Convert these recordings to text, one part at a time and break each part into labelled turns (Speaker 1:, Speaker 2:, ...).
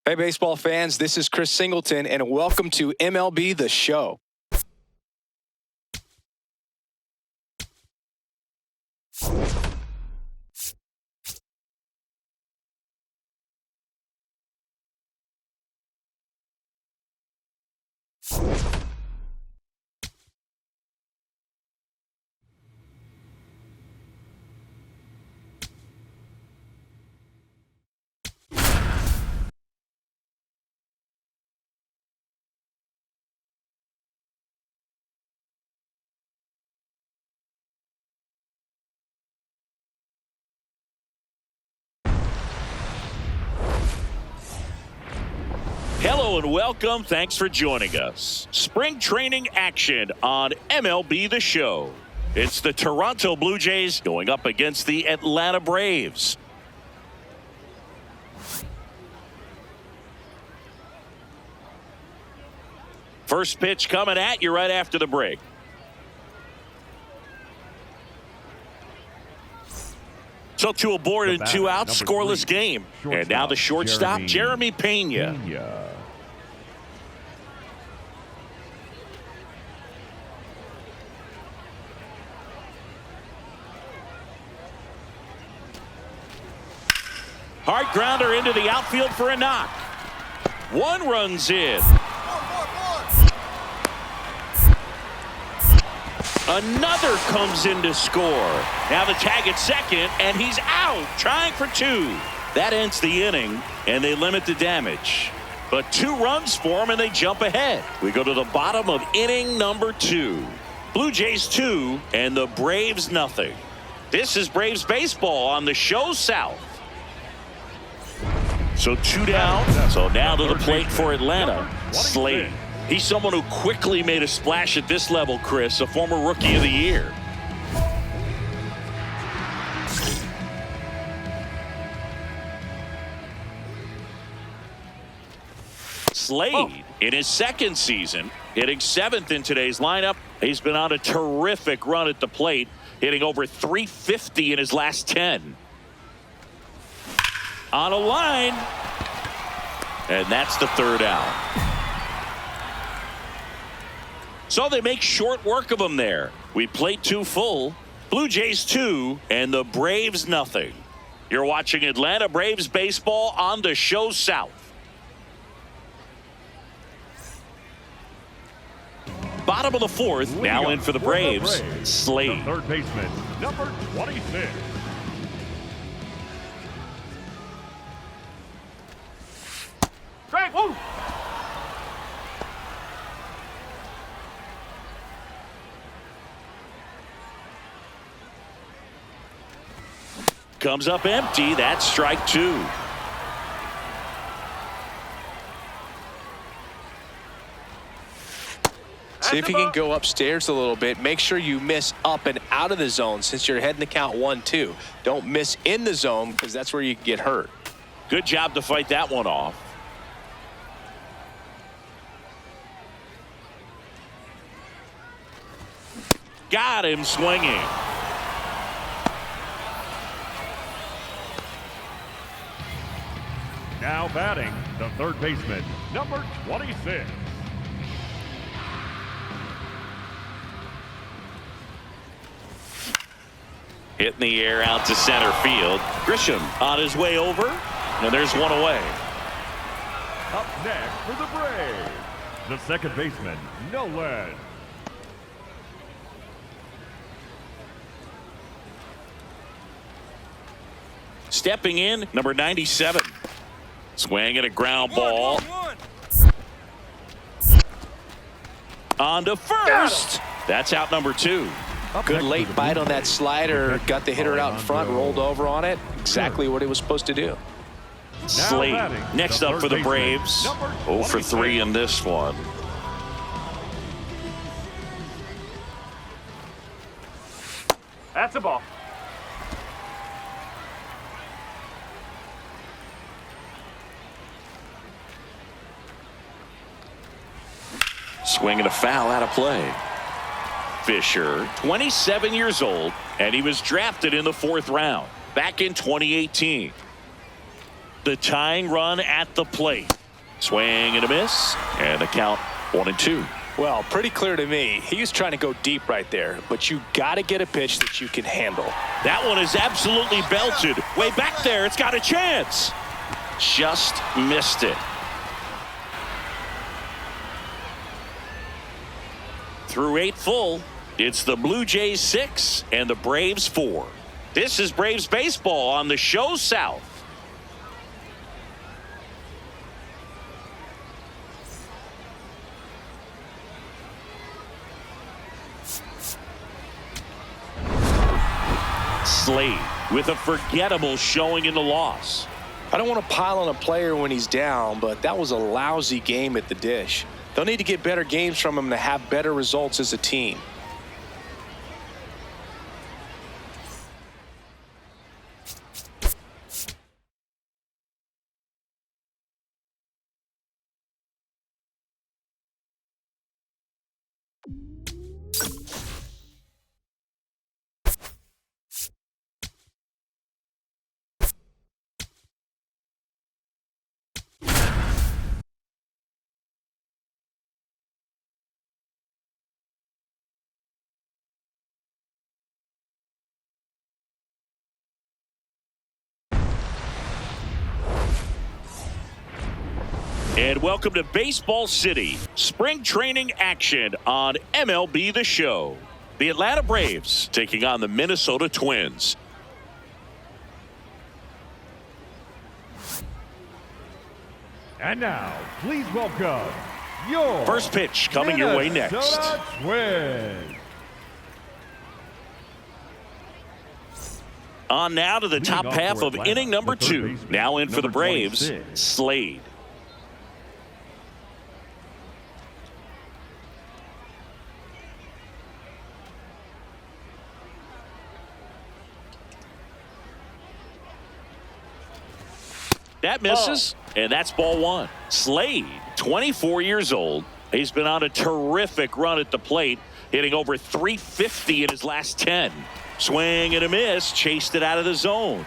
Speaker 1: Hey, baseball fans, this is Chris Singleton, and welcome to MLB The Show.
Speaker 2: Hello and welcome. Thanks for joining us. Spring training action on MLB The Show. It's the Toronto Blue Jays going up against the Atlanta Braves. First pitch coming at you right after the break. So 2 aboard and 2 out, scoreless game. And now the shortstop, Jeremy Pena. Hard grounder into the outfield for a knock. 1 runs in. Another comes in to score. Now the tag at second, and he's out, trying for 2. That ends the inning, and they limit the damage. But 2 runs for him, and they jump ahead. We go to the bottom of inning number 2. Blue Jays 2, and the Braves nothing. This is Braves baseball on the Show South. So 2 down. So now to the plate for Atlanta, Slade. He's someone who quickly made a splash at this level, Chris, a former Rookie of the Year. Slade, in his 2nd season, hitting 7th in today's lineup. He's been on a terrific run at the plate, hitting over .350 in his last 10. On a line, and that's the 3rd out. So they make short work of him there. We played 2 full. Blue Jays 2 and the Braves nothing. You're watching Atlanta Braves baseball on the Show South. Bottom of the 4th, now in for the Braves, Slade.
Speaker 3: The 3rd baseman, number 26. Strike, woo!
Speaker 2: Comes up empty. That's strike 2.
Speaker 1: See if you can go upstairs a little bit. Make sure you miss up and out of the zone since you're heading to count 1-2. Don't miss in the zone because that's where you can get hurt.
Speaker 2: Good job to fight that one off. Got him swinging.
Speaker 3: Now batting, the 3rd baseman, number 26.
Speaker 2: Hitting the air out to center field. Grisham on his way over, and there's 1 away.
Speaker 3: Up next for the Braves, the 2nd baseman, Nolan.
Speaker 2: Stepping in, number 97. Swinging a ground ball. On to first. That's out number 2.
Speaker 1: Good late bite on that slider. Got the hitter out in front, rolled over on it. Exactly what he was supposed to do.
Speaker 2: Slade next up for the Braves. 0 for 3 in this one.
Speaker 3: That's a ball.
Speaker 2: Swinging a foul out of play. Fisher, 27 years old, and he was drafted in the 4th round back in 2018. The tying run at the plate. Swing and a miss. And the count 1-2.
Speaker 1: Well, pretty clear to me. He was trying to go deep right there, but you got to get a pitch that you can handle.
Speaker 2: That one is absolutely belted. Way back there. It's got a chance. Just missed it. Through 8 full, it's the Blue Jays 6 and the Braves 4. This is Braves baseball on the show South. Slade with a forgettable showing in the loss.
Speaker 1: I don't want to pile on a player when he's down, but that was a lousy game at the dish. They'll need to get better games from him to have better results as a team.
Speaker 2: And welcome to Baseball City. Spring training action on MLB The Show. The Atlanta Braves taking on the Minnesota Twins.
Speaker 3: And now, please welcome your
Speaker 2: First pitch coming your way next.
Speaker 3: Minnesota Twins.
Speaker 2: On now to the top
Speaker 3: off
Speaker 2: half
Speaker 3: for
Speaker 2: of
Speaker 3: Atlanta,
Speaker 2: inning number
Speaker 3: the third
Speaker 2: 2.
Speaker 3: baseman,
Speaker 2: Now in for the
Speaker 3: number
Speaker 2: Braves,
Speaker 3: 26.
Speaker 2: Slade. That misses, and that's ball 1. Slade, 24 years old. He's been on a terrific run at the plate, hitting over 350 in his last 10. Swing and a miss, chased it out of the zone.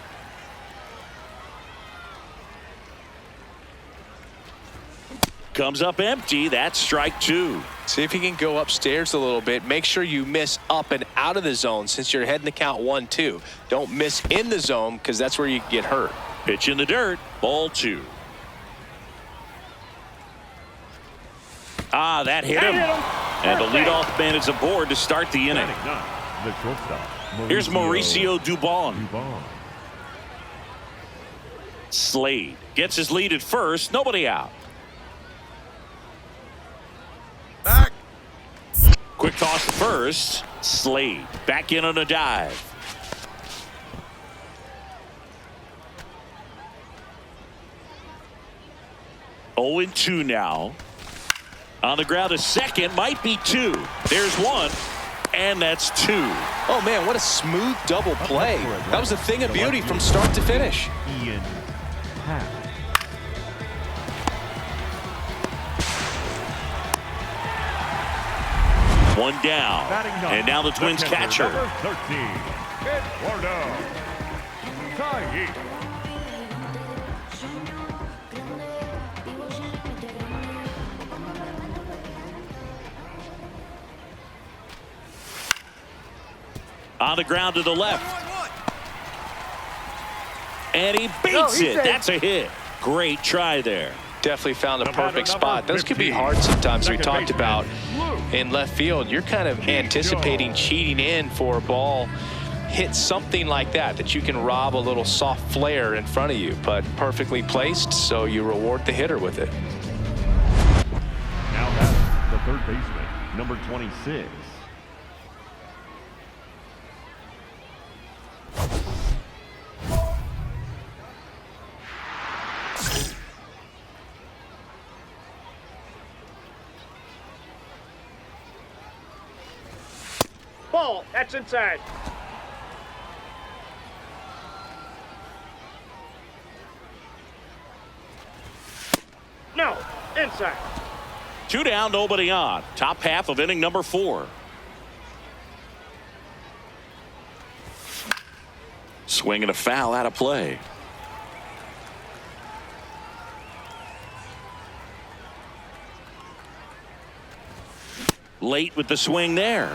Speaker 2: Comes up empty. That's strike 2.
Speaker 1: See if you can go upstairs a little bit. Make sure you miss up and out of the zone since you're heading the count 1-2. Don't miss in the zone because that's where you get hurt.
Speaker 2: Pitch in the dirt. Ball 2. That hit him. And the leadoff man is aboard to start the inning.
Speaker 3: The shortstop,
Speaker 2: Here's Mauricio Dubon.
Speaker 3: Dubon.
Speaker 2: Slade gets his lead at first. Nobody out.
Speaker 4: Back.
Speaker 2: Quick toss to first. Slade back in on a dive. Oh, 2 now. On the ground, a second, might be 2. There's 1, and that's 2.
Speaker 1: Oh, man, what a smooth double play. That was a thing of beauty from start to finish.
Speaker 3: Ian Happ.
Speaker 2: One down. And now the Twins catcher.
Speaker 3: Number 13, Eduardo Saez.
Speaker 2: On the ground to the left. And he beats it. That's a hit. Great try there.
Speaker 1: Definitely found a perfect spot. Those could be hard sometimes. We talked about in left field. You're kind of anticipating cheating in for a ball. Hit something like that you can rob a little soft flare in front of you, but perfectly placed, so you reward the hitter with it.
Speaker 3: Now that's the third baseman, number 26.
Speaker 5: Ball, that's inside. No, inside.
Speaker 2: 2 down, nobody on. Top half of inning number 4. Swing and a foul out of play. Late with the swing there.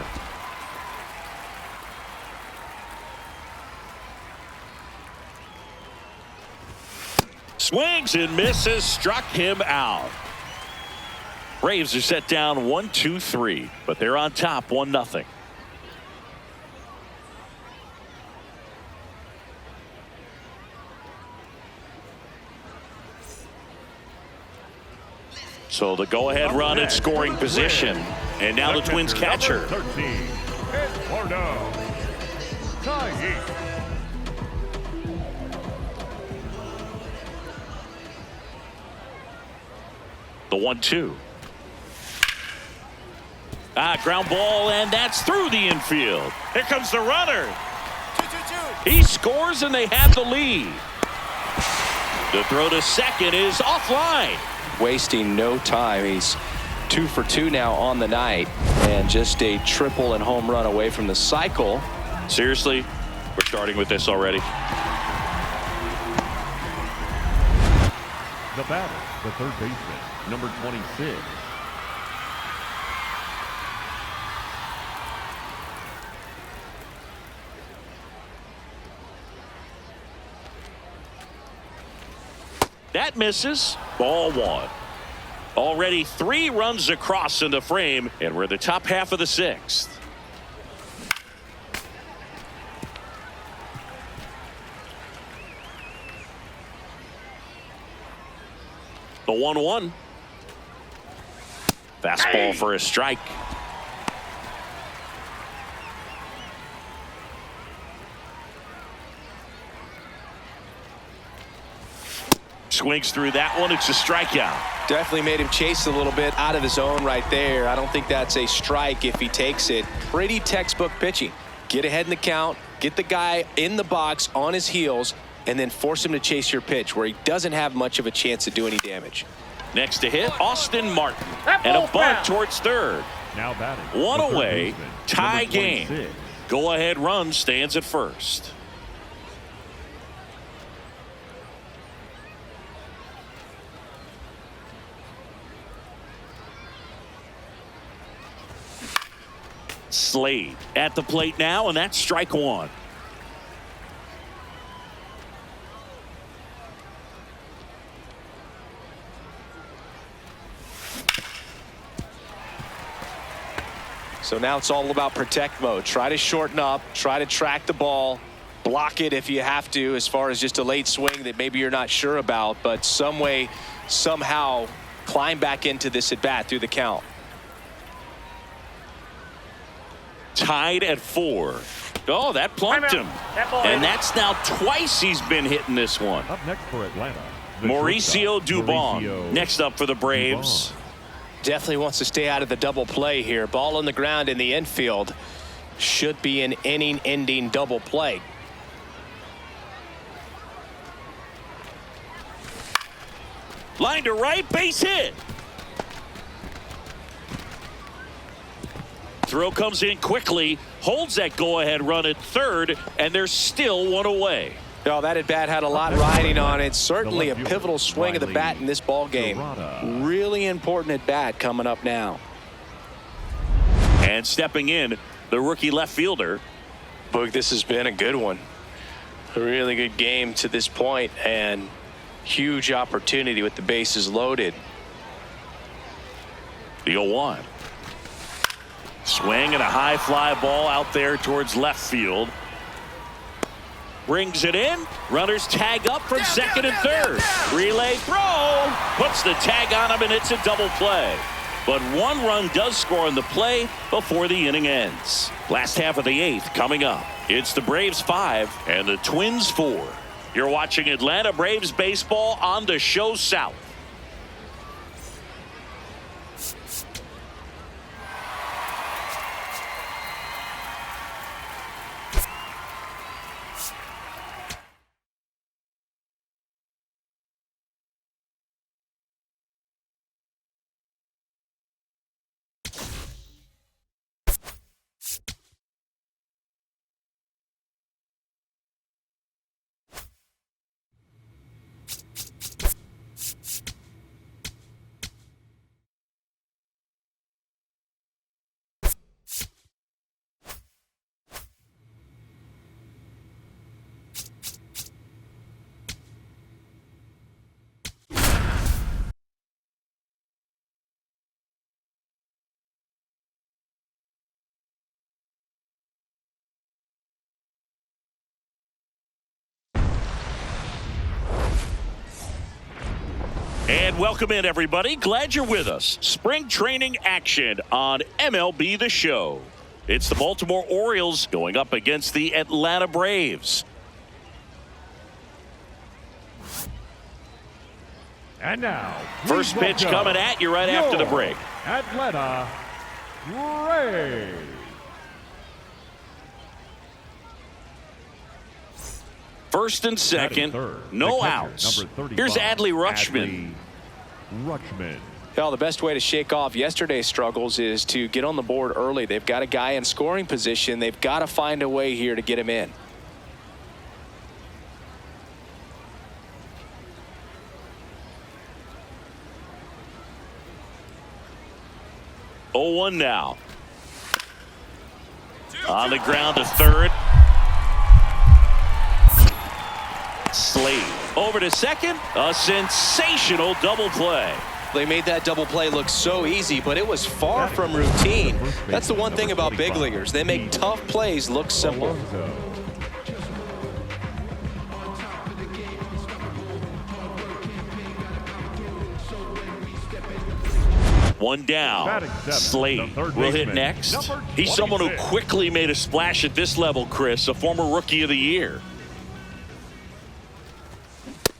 Speaker 2: Swings and misses, struck him out. Braves are set down 1-2-3, but they're on top 1-0. So the go-ahead run in scoring position. And now the Twins catcher.
Speaker 3: 13, Eduardo. Tie.
Speaker 2: The 1-2. Ground ball, and that's through the infield. Here comes the runner. He scores, and they have the lead. The throw to second is offline.
Speaker 1: Wasting no time. He's 2 for 2 now on the night, and just a triple and home run away from the cycle.
Speaker 2: Seriously, we're starting with this already.
Speaker 3: The batter, the third baseman, number 26.
Speaker 2: That misses. Ball 1. Already 3 runs across in the frame, and we're the top half of the 6th. The 1-1. Fastball for a strike. Swings through that one. It's a strikeout.
Speaker 1: Definitely made him chase a little bit out of his zone right there. I don't think that's a strike if he takes it. Pretty textbook pitching. Get ahead in the count, get the guy in the box on his heels, and then force him to chase your pitch where he doesn't have much of a chance to do any damage.
Speaker 2: Next to hit, Austin Martin. And a bunt towards third.
Speaker 3: Now batting.
Speaker 2: 1
Speaker 3: the third
Speaker 2: away.
Speaker 3: baseman,
Speaker 2: Tie
Speaker 3: number
Speaker 2: game.
Speaker 3: 26.
Speaker 2: Go-ahead run stands at first. Slade at the plate now, and that's strike 1.
Speaker 1: So now it's all about protect mode. Try to shorten up, try to track the ball, block it if you have to, as far as just a late swing that maybe you're not sure about, but some way, somehow climb back into this at bat through the count.
Speaker 2: Tied at 4. Oh, that plunked him. And that's now twice he's been hitting this one.
Speaker 3: Up next for Atlanta, the
Speaker 2: Mauricio
Speaker 3: shortstop,
Speaker 2: Dubon.
Speaker 3: Mauricio
Speaker 2: Next up for the Braves.
Speaker 3: Dubon.
Speaker 1: Definitely wants to stay out of the double play here. Ball on the ground in the infield. Should be an inning-ending double play.
Speaker 2: Line to right, base hit. Throw comes in quickly, holds that go-ahead run at third, and there's still 1 away.
Speaker 1: Oh, that at bat had a lot riding on it. Certainly a pivotal swing of the bat in this ball game. Really important at bat coming up now.
Speaker 2: And stepping in, the rookie left fielder.
Speaker 1: Boog, this has been a good one. A really good game to this point, and huge opportunity with the bases loaded.
Speaker 2: The 0-1. Swing and a high fly ball out there towards left field. Brings it in. Runners tag up from second and third. Relay throw. Puts the tag on him, and it's a double play. But 1 run does score in the play before the inning ends. Last half of the 8th coming up. It's the Braves 5 and the Twins 4. You're watching Atlanta Braves baseball on the Show South. And welcome in, everybody. Glad you're with us. Spring training action on MLB The Show. It's the Baltimore Orioles going up against the Atlanta Braves.
Speaker 3: And now,
Speaker 2: First pitch coming at you right after the break.
Speaker 3: Atlanta Braves.
Speaker 2: First and second, no outs. Here's Adley Rutschman.
Speaker 1: Well, the best way to shake off yesterday's struggles is to get on the board early. They've got a guy in scoring position. They've got to find a way here to get him in.
Speaker 2: Oh, 1 now. On the ground to third. Slade over to second. A sensational double play.
Speaker 1: They made that double play look so easy, but it was far from routine. That's the one thing about big leaguers. They make tough plays look simple.
Speaker 2: One down. Slade will hit next. He's someone who quickly made a splash at this level, Chris, a former Rookie of the Year.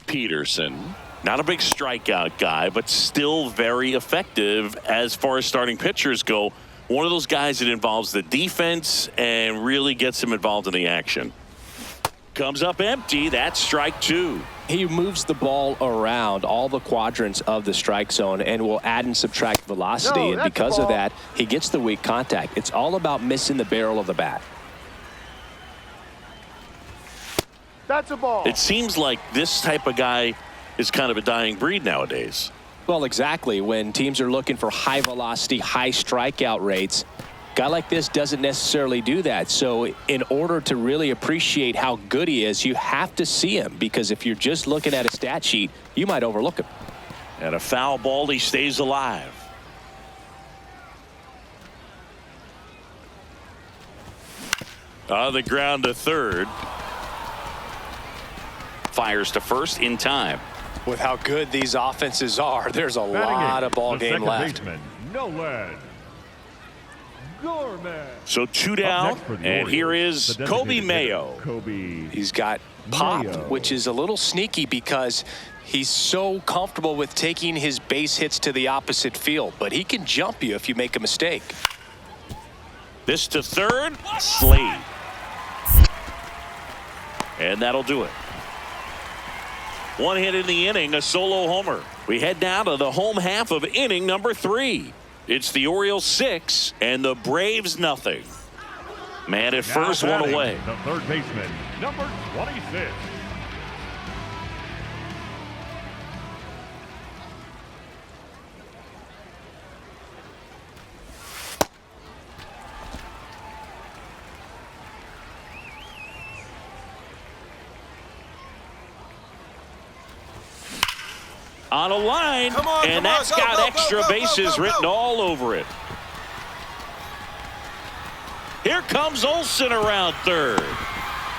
Speaker 2: Peterson, not a big strikeout guy, but still very effective as far as starting pitchers go. One of those guys that involves the defense and really gets him involved in the action. Comes up empty. That's strike 2.
Speaker 1: He moves the ball around all the quadrants of the strike zone and will add and subtract velocity. And because of that, he gets the weak contact. It's all about missing the barrel of the bat.
Speaker 5: That's a ball.
Speaker 2: It seems like this type of guy is kind of a dying breed nowadays.
Speaker 1: Well, exactly. When teams are looking for high velocity, high strikeout rates, a guy like this doesn't necessarily do that. So in order to really appreciate how good he is, you have to see him, because if you're just looking at a stat sheet, you might overlook him.
Speaker 2: And a foul ball, he stays alive. On the ground to third. Fires to first in time.
Speaker 1: With how good these offenses are, there's a lot of ball game left.
Speaker 2: So 2 down, and here is Kobe Mayo.
Speaker 1: He's got pop, which is a little sneaky because he's so comfortable with taking his base hits to the opposite field, but he can jump you if you make a mistake.
Speaker 2: This to third, Slade. And that'll do it. 1 hit in the inning, a solo homer. We head now to the home half of inning number 3. It's the Orioles 6 and the Braves nothing. Man at first, one away.
Speaker 3: The third baseman, number 26.
Speaker 2: On a line, and that's got extra bases written all over it. Here comes Olsen around third.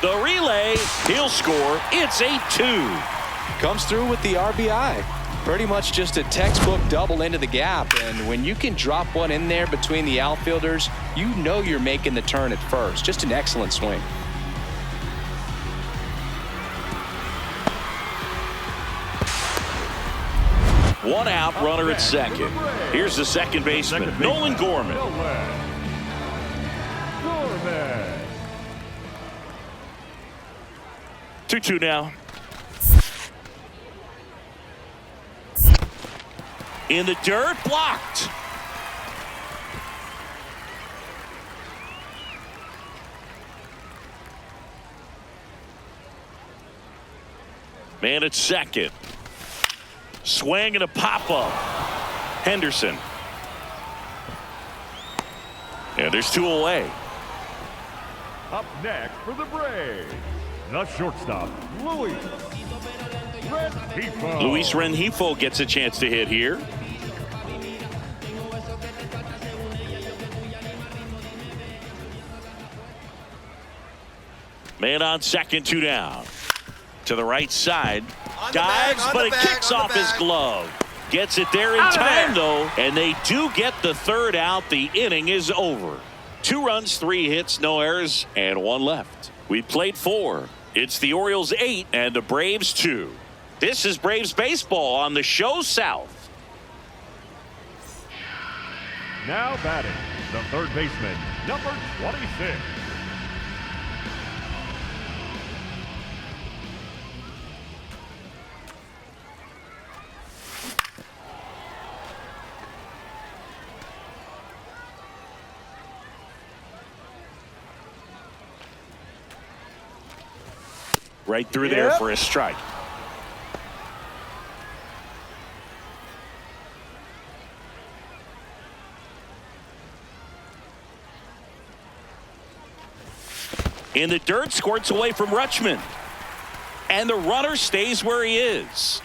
Speaker 2: The relay, he'll score. It's 8-2.
Speaker 1: Comes through with the RBI. Pretty much just a textbook double into the gap, and when you can drop one in there between the outfielders, you know you're making the turn at first. Just an excellent swing.
Speaker 2: One out, runner at second. Here's the second baseman, Nolan Gorman. 2-2 now. In the dirt, blocked. Man at second. Swing and a pop-up. Henderson. And there's 2 away.
Speaker 3: Up next for the Braves, the shortstop, Luis Rengifo.
Speaker 2: Luis Rengifo gets a chance to hit here. Man on second, 2 down. To the right side. Dives, but it kicks off his glove. Gets it there in time, though, and they do get the third out. The inning is over. 2 runs, 3 hits, no errors, and 1 left. We played 4. It's the Orioles 8 and the Braves 2. This is Braves baseball on the Show South.
Speaker 3: Now batting, the third baseman, number 26.
Speaker 2: Right through there for a strike. In the dirt, squirts away from Rutschman. And the runner stays where he is.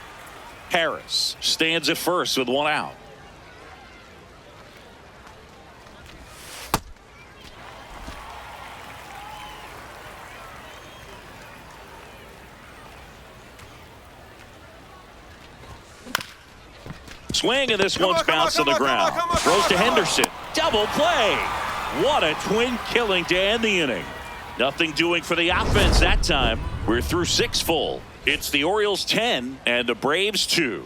Speaker 2: Harris stands at first with 1 out. Swing, and this one's bounced to the ground. Throws to Henderson. Double play. What a twin killing to end the inning. Nothing doing for the offense that time. We're through 6 full. It's the Orioles 10 and the Braves 2.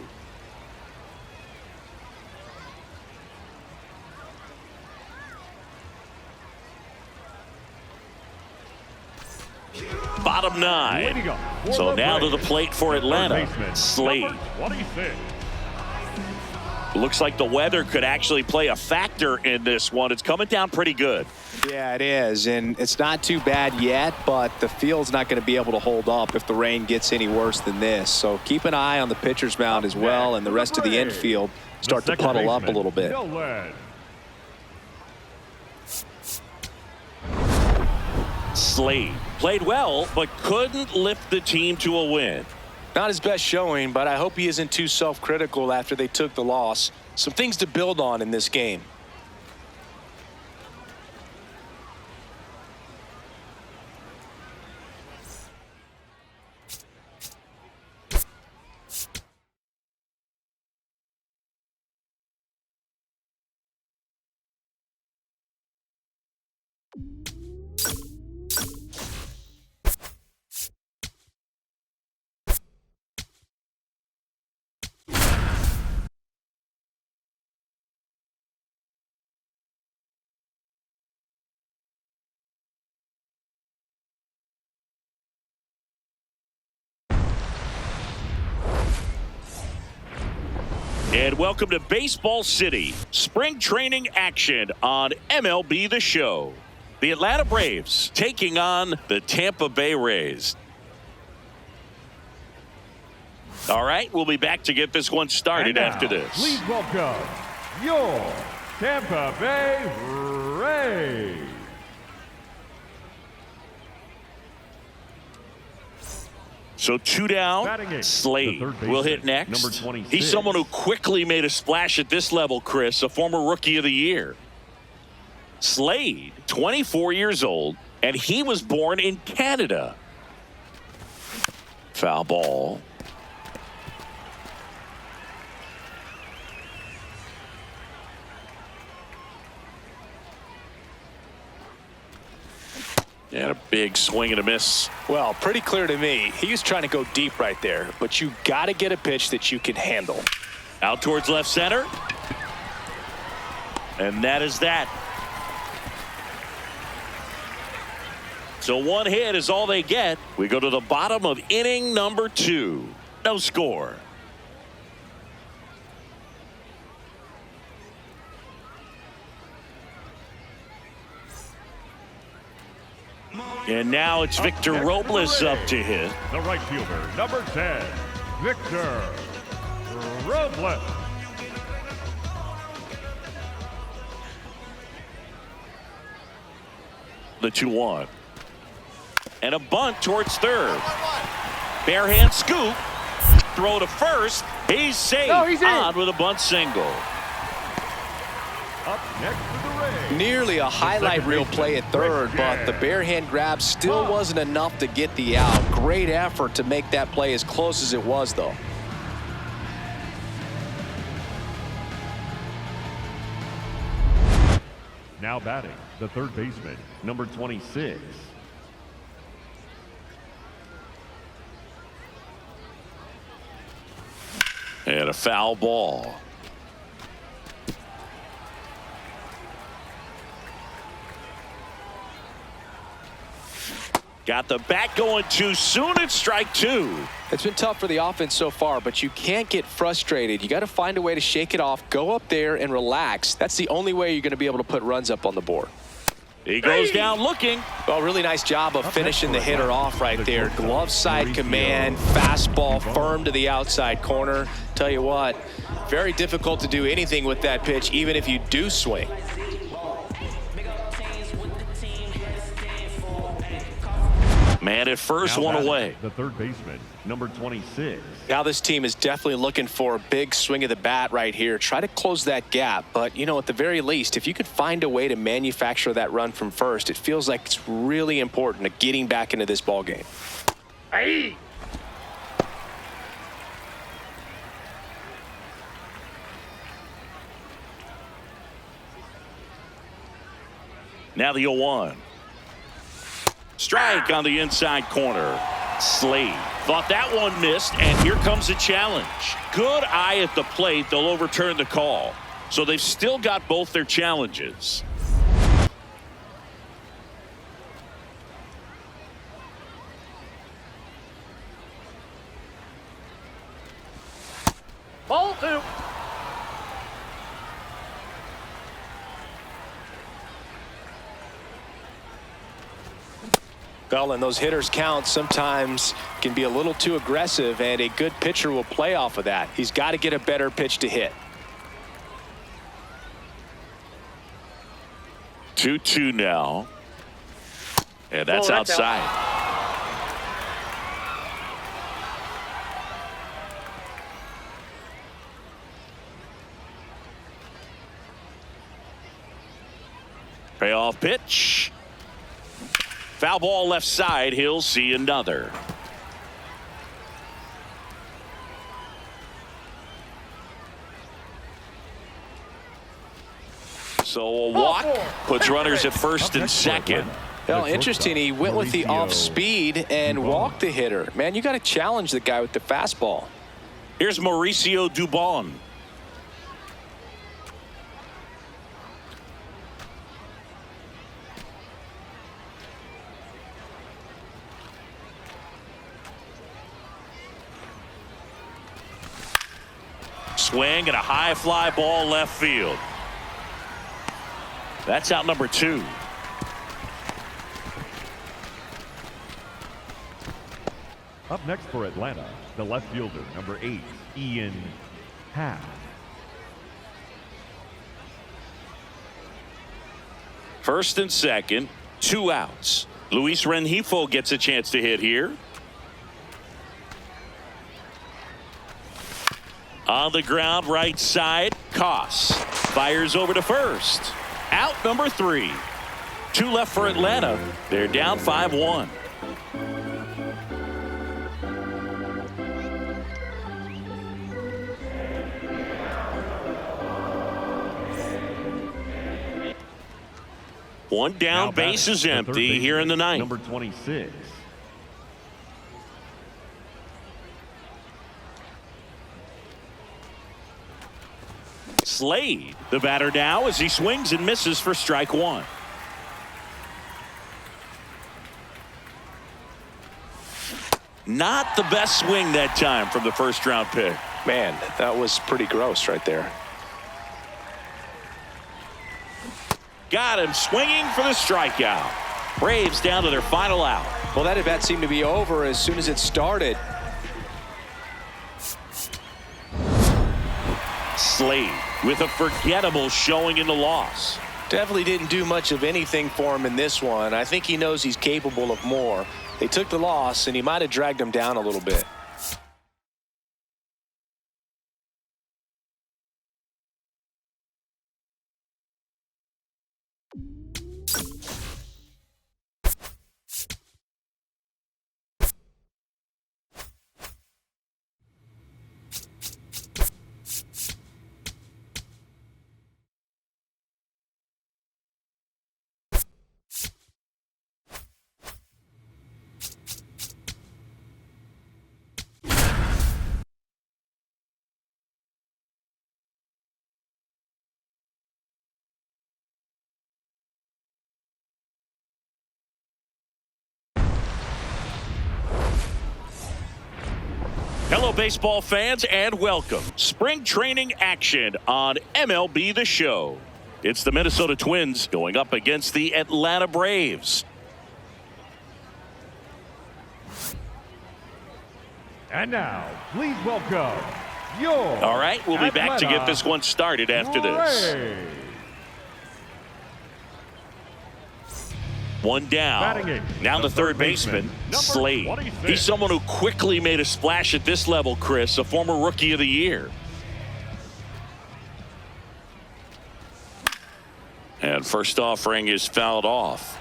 Speaker 2: Bottom 9. So now to the plate for Atlanta. Slade. Looks like the weather could actually play a factor in this one. It's coming down pretty good.
Speaker 1: Yeah, it is, and it's not too bad yet, but the field's not going to be able to hold up if the rain gets any worse than this. So keep an eye on the pitcher's mound as well, and the rest of the infield start to puddle up a little bit.
Speaker 2: Slade played well, but couldn't lift the team to a win.
Speaker 1: Not his best showing, but I hope he isn't too self-critical after they took the loss. Some things to build on in this game.
Speaker 2: And welcome to Baseball City. Spring training action on MLB The Show. The Atlanta Braves taking on the Tampa Bay Rays. All right, we'll be back to get this one started
Speaker 3: now,
Speaker 2: after this.
Speaker 3: Please welcome your Tampa Bay Rays.
Speaker 2: So 2 down. Slade will hit next. He's someone who quickly made a splash at this level, Chris, a former Rookie of the Year. Slade, 24 years old, and he was born in Canada. Foul ball. And a big swing and a miss.
Speaker 1: Well, pretty clear to me. He was trying to go deep right there, but you got to get a pitch that you can handle.
Speaker 2: Out towards left center. And that is that. So 1 hit is all they get. We go to the bottom of inning number 2. No score. And now it's Victor Robles up to hit.
Speaker 3: The right fielder, number 10, Victor Robles.
Speaker 2: The 2-1. And a bunt towards third. Bare hand scoop. Throw to first. He's safe.
Speaker 5: No, he's in.
Speaker 2: On with a bunt single.
Speaker 3: Up next to the Rays.
Speaker 1: Nearly a highlight reel play at third, but the bare hand grab still wasn't enough to get the out. Great effort to make that play as close as it was, though.
Speaker 3: Now batting, the third baseman, number 26.
Speaker 2: And a foul ball. Got the bat going too soon. It's strike two.
Speaker 1: It's been tough for the offense so far, but you can't get frustrated. You got to find a way to shake it off, go up there and relax. That's the only way you're going to be able to put runs up on the board.
Speaker 2: He goes down looking.
Speaker 1: Well, really nice job of finishing the hitter off right there. Glove side command, fastball firm to the outside corner. Tell you what, very difficult to do anything with that pitch, even if you do swing.
Speaker 2: Man at first, one away.
Speaker 3: The third baseman, number 26.
Speaker 1: Now this team is definitely looking for a big swing of the bat right here. Try to close that gap. But, you know, at the very least, if you could find a way to manufacture that run from first, it feels like it's really important to getting back into this ball game.
Speaker 5: Hey!
Speaker 2: Now the 0-1. Strike on the inside corner. Slade thought that one missed, and here comes a challenge. Good eye at the plate. They'll overturn the call. So they've still got both their challenges.
Speaker 5: Ball two.
Speaker 1: Well, and those hitters count sometimes can be a little too aggressive, and a good pitcher will play off of that. He's got to get a better pitch to hit.
Speaker 2: 2-2 now. And that's outside. Payoff pitch. Foul ball left side. He'll see another. So a walk puts runners at first and second.
Speaker 1: Well, interesting. He went with the off speed and walked the hitter. Man, you got to challenge the guy with the fastball.
Speaker 2: Here's Mauricio Dubon. Swing and a high fly ball left field. That's out number 2.
Speaker 3: Up next for Atlanta, the left fielder, number 8, Ian Happ.
Speaker 2: First and second, 2 outs. Luis Rengifo gets a chance to hit here. On the ground, right side, Koss fires over to first. Out number 3. 2 left for Atlanta. They're down 5-1. One down, base is empty here in the ninth.
Speaker 3: Number 26.
Speaker 2: Slade, the batter now as he swings and misses for strike 1. Not the best swing that time from the first round pick.
Speaker 1: Man, that was pretty gross right there.
Speaker 2: Got him swinging for the strikeout. Braves down to their final out.
Speaker 1: Well, that at bat seemed to be over as soon as it started.
Speaker 2: Slade with a forgettable showing in the loss.
Speaker 1: Definitely didn't do much of anything for him in this one. I think he knows he's capable of more. They took the loss, and he might have dragged him down a little bit.
Speaker 2: baseball fans, and welcome. Spring training action on MLB The Show. It's the Minnesota Twins going up against the Atlanta Braves.
Speaker 3: And now, please welcome your
Speaker 2: All right, we'll be back to get this one started after this.
Speaker 3: Braves.
Speaker 2: One down. Now the third baseman, Slade. He's someone who quickly made a splash at this level, Chris, a former Rookie of the Year. And first offering is fouled off.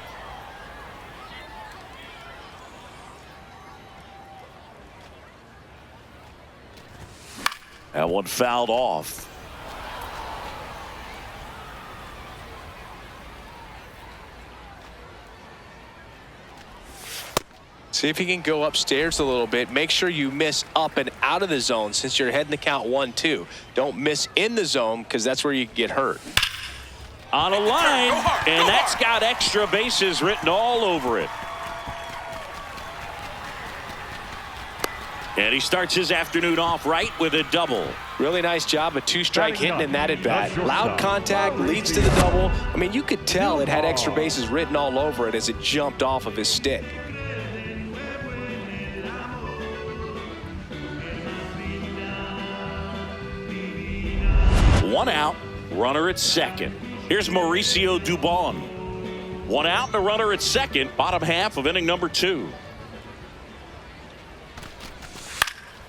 Speaker 2: That one fouled off.
Speaker 1: See if you can go upstairs a little bit. Make sure you miss up and out of the zone since you're heading to count 1-2. Don't miss in the zone because that's where you get hurt.
Speaker 2: On a line, and that's got extra bases written all over it. And he starts his afternoon off right with a double.
Speaker 1: Really nice job of two-strike hitting in that at-bat. Loud contact leads to the double. I mean, you could tell it had extra bases written all over it as it jumped off of his stick.
Speaker 2: One out, runner at second. Here's Mauricio Dubon. One out and a runner at second, bottom half of inning number 2.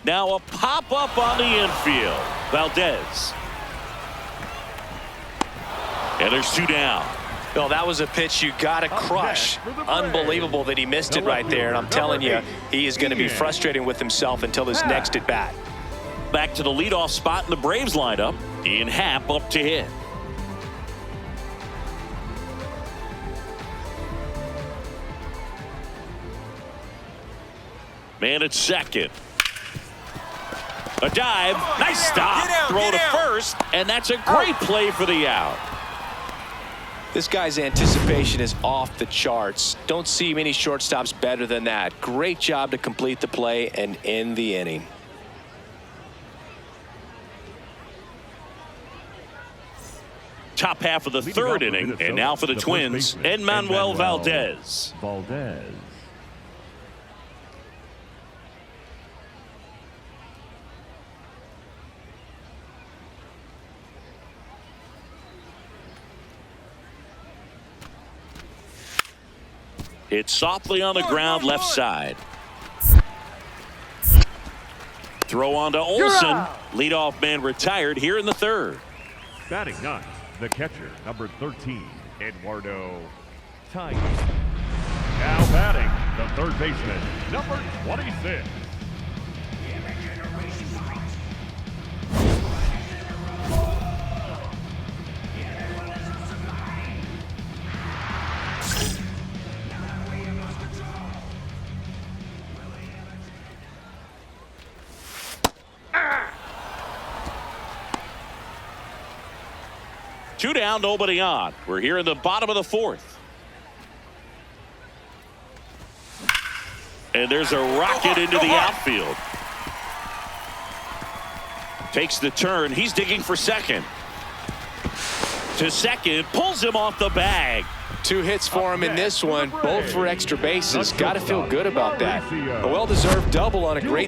Speaker 2: Now a pop-up on the infield. Valdez. And there's 2 down.
Speaker 1: Well, that was a pitch you got to crush. Unbelievable that he missed it right there. And I'm telling you, he is going to be frustrated with himself until his next at-bat.
Speaker 2: Back to the leadoff spot in the Braves lineup. Ian Happ up to hit. Man at second. A dive. Nice stop. Throw to first. And that's a great play for the out.
Speaker 1: This guy's anticipation is off the charts. Don't see many shortstops better than that. Great job to complete the play and end the inning.
Speaker 2: Top half of the third inning, and now for the Twins, Manuel Valdez. It's softly on the ground, left side. Throw on to Olsen. Leadoff man retired here in the third.
Speaker 3: Batting ninth, the catcher, number 13, Eduardo Tynes. Now batting, the third baseman, number 26.
Speaker 2: Two down, nobody on. We're here in the bottom of the fourth. And there's a rocket into the outfield. Takes the turn. He's digging for second. To second, pulls him off the bag.
Speaker 1: 2 hits for him in this one, both for extra bases. Got to feel good about that. A well-deserved double on a great